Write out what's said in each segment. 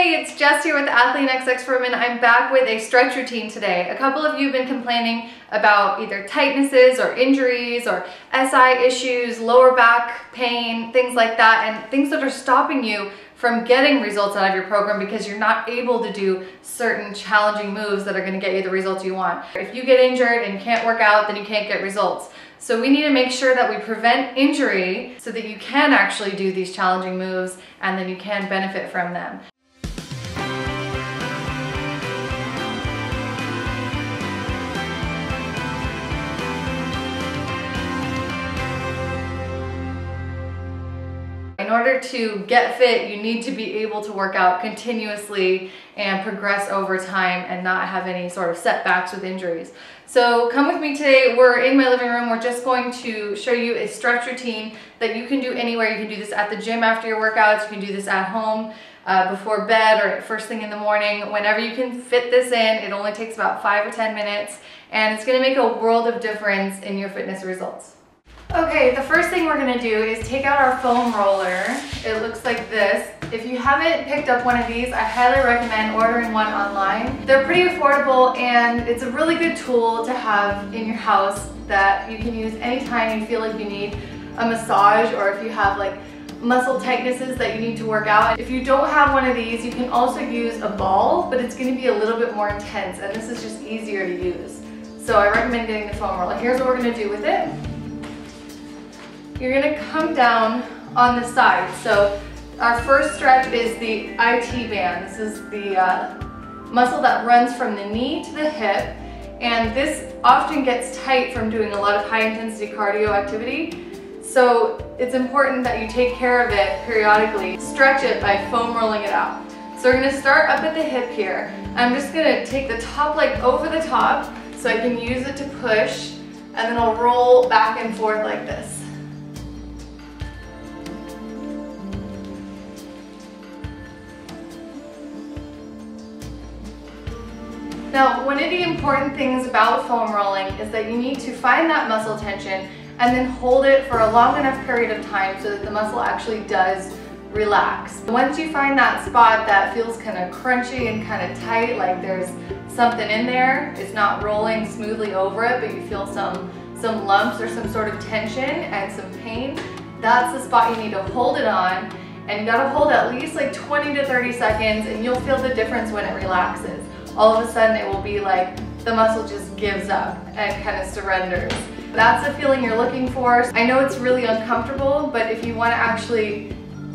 Hey, it's Jess here with Athlean-XX for Women. I'm back with a stretch routine today. A couple of you have been complaining about either tightnesses or injuries or SI issues, lower back pain, things like that, and things that are stopping you from getting results out of your program because you're not able to do certain challenging moves that are going to get you the results you want. If you get injured and you can't work out, then you can't get results. So we need to make sure that we prevent injury so that you can actually do these challenging moves and then you can benefit from them. In order to get fit, you need to be able to work out continuously and progress over time and not have any sort of setbacks with injuries. So come with me today. We're in my living room. We're just going to show you a stretch routine that you can do anywhere. You can do this at the gym after your workouts. You can do this at home before bed or first thing in the morning. Whenever you can fit this in, it only takes about 5 or 10 minutes and it's going to make a world of difference in your fitness results. Okay, the first thing we're gonna do is take out our foam roller. It looks like this. If you haven't picked up one of these, I highly recommend ordering one online. They're pretty affordable and it's a really good tool to have in your house that you can use anytime you feel like you need a massage or if you have like muscle tightnesses that you need to work out. If you don't have one of these, you can also use a ball, but it's gonna be a little bit more intense and this is just easier to use. So I recommend getting the foam roller. Here's what we're gonna do with it. You're gonna come down on the side. So our first stretch is the IT band. This is the muscle that runs from the knee to the hip. And this often gets tight from doing a lot of high intensity cardio activity. So it's important that you take care of it periodically. Stretch it by foam rolling it out. So we're gonna start up at the hip here. I'm just gonna take the top leg over the top so I can use it to push. And then I'll roll back and forth like this. Now, one of the important things about foam rolling is that you need to find that muscle tension and then hold it for a long enough period of time so that the muscle actually does relax. Once you find that spot that feels kind of crunchy and kind of tight, like there's something in there, it's not rolling smoothly over it, but you feel some lumps or some sort of tension and some pain, that's the spot you need to hold it on. And you gotta hold at least like 20 to 30 seconds and you'll feel the difference when it relaxes. All of a sudden it will be like the muscle just gives up and kind of surrenders. That's the feeling you're looking for. I know it's really uncomfortable, but if you want to actually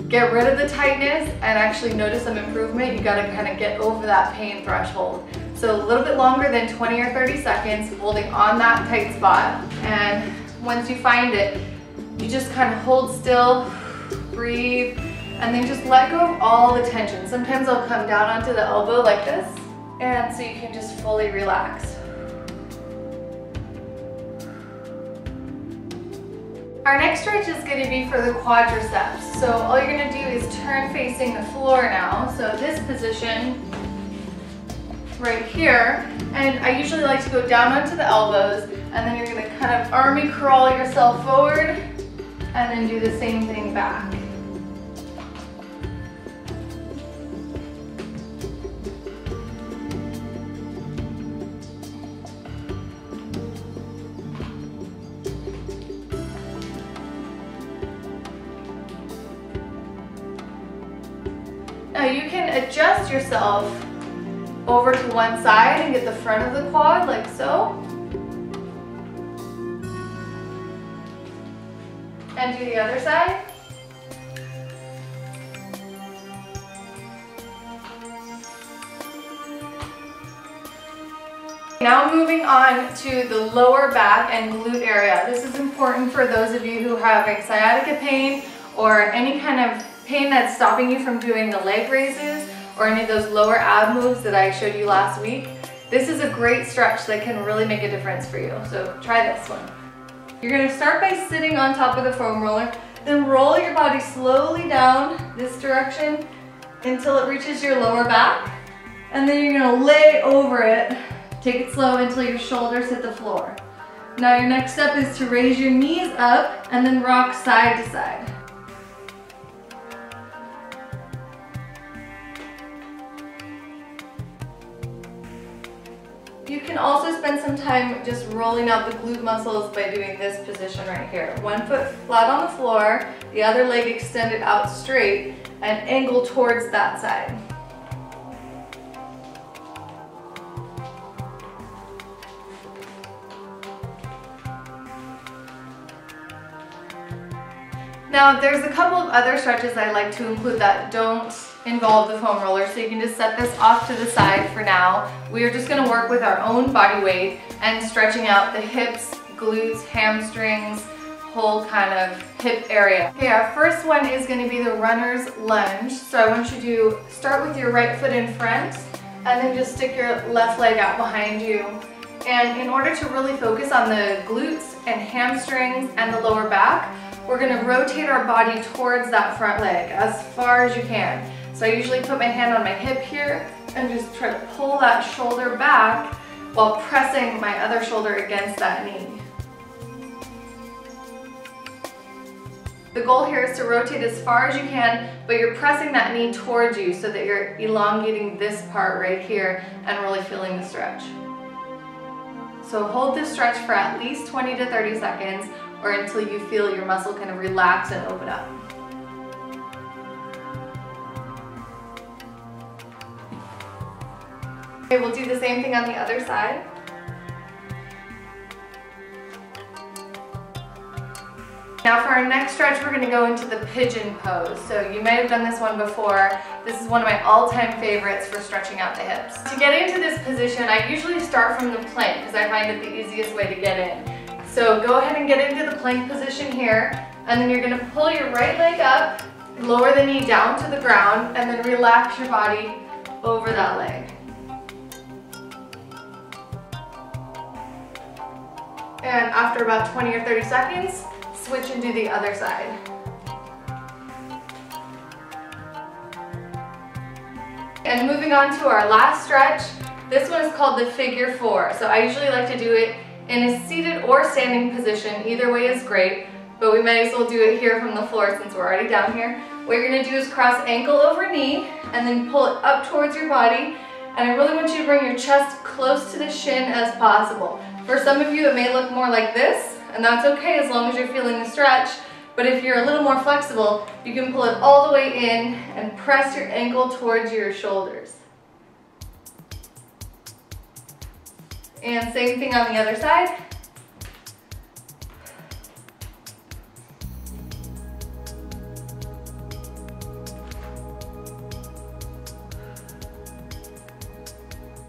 get rid of the tightness and actually notice some improvement, you got to kind of get over that pain threshold. So a little bit longer than 20 or 30 seconds, holding on that tight spot. And once you find it, you just kind of hold still, breathe, and then just let go of all the tension. Sometimes I'll come down onto the elbow like this. And so you can just fully relax. Our next stretch is going to be for the quadriceps. So all you're going to do is turn facing the floor now. So this position right here. And I usually like to go down onto the elbows and then you're going to kind of army crawl yourself forward and then do the same thing back. Now you can adjust yourself over to one side and get the front of the quad like so. And do the other side. Now moving on to the lower back and glute area. This is important for those of you who have sciatica pain or any kind of pain that's stopping you from doing the leg raises or any of those lower ab moves that I showed you last week. This is a great stretch that can really make a difference for you. So try this one. You're gonna start by sitting on top of the foam roller, then roll your body slowly down this direction until it reaches your lower back. And then you're gonna lay over it. Take it slow until your shoulders hit the floor. Now your next step is to raise your knees up and then rock side to side. You can also spend some time just rolling out the glute muscles by doing this position right here. One foot flat on the floor, the other leg extended out straight and angle towards that side. Now there's a couple of other stretches I like to include that don't involve the foam roller, so you can just set this off to the side for now. We are just going to work with our own body weight and stretching out the hips, glutes, hamstrings, whole kind of hip area. Okay, our first one is going to be the runner's lunge. So I want you to start with your right foot in front and then just stick your left leg out behind you. And in order to really focus on the glutes and hamstrings and the lower back, we're going to rotate our body towards that front leg as far as you can. So I usually put my hand on my hip here and just try to pull that shoulder back while pressing my other shoulder against that knee. The goal here is to rotate as far as you can, but you're pressing that knee towards you so that you're elongating this part right here and really feeling the stretch. So hold this stretch for at least 20 to 30 seconds or until you feel your muscle kind of relax and open up. Okay, we'll do the same thing on the other side. Now for our next stretch, we're going to go into the pigeon pose. So you might have done this one before. This is one of my all-time favorites for stretching out the hips. To get into this position, I usually start from the plank because I find it the easiest way to get in. So go ahead and get into the plank position here, and then you're going to pull your right leg up, lower the knee down to the ground, and then relax your body over that leg. And after about 20 or 30 seconds, switch and do the other side. And moving on to our last stretch, this one is called the figure four. So I usually like to do it in a seated or standing position. Either way is great, but we might as well do it here from the floor since we're already down here. What you're going to do is cross ankle over knee and then pull it up towards your body. And I really want you to bring your chest close to the shin as possible. For some of you, it may look more like this, and that's okay as long as you're feeling the stretch. But if you're a little more flexible, you can pull it all the way in and press your ankle towards your shoulders. And same thing on the other side.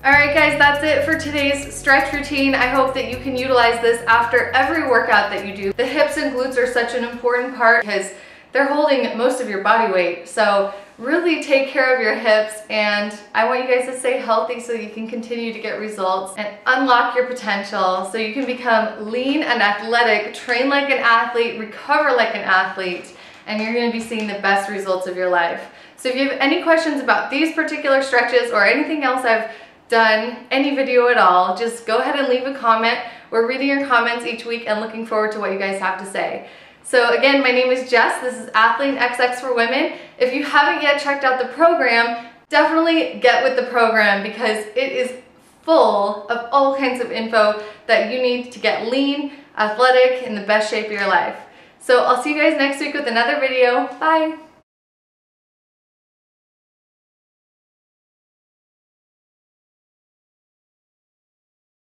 Alright guys, that's it for today's stretch routine. I hope that you can utilize this after every workout that you do. The hips and glutes are such an important part because they're holding most of your body weight. So really take care of your hips, and I want you guys to stay healthy so you can continue to get results and unlock your potential so you can become lean and athletic, train like an athlete, recover like an athlete, and you're going to be seeing the best results of your life. So if you have any questions about these particular stretches or anything else I've done, any video at all, just go ahead and leave a comment. We're reading your comments each week and looking forward to what you guys have to say. So again, my name is Jess. This is Athlean-XX for women. If you haven't yet checked out the program, definitely get with the program because it is full of all kinds of info that you need to get lean, athletic, in the best shape of your life. So I'll see you guys next week with another video. Bye.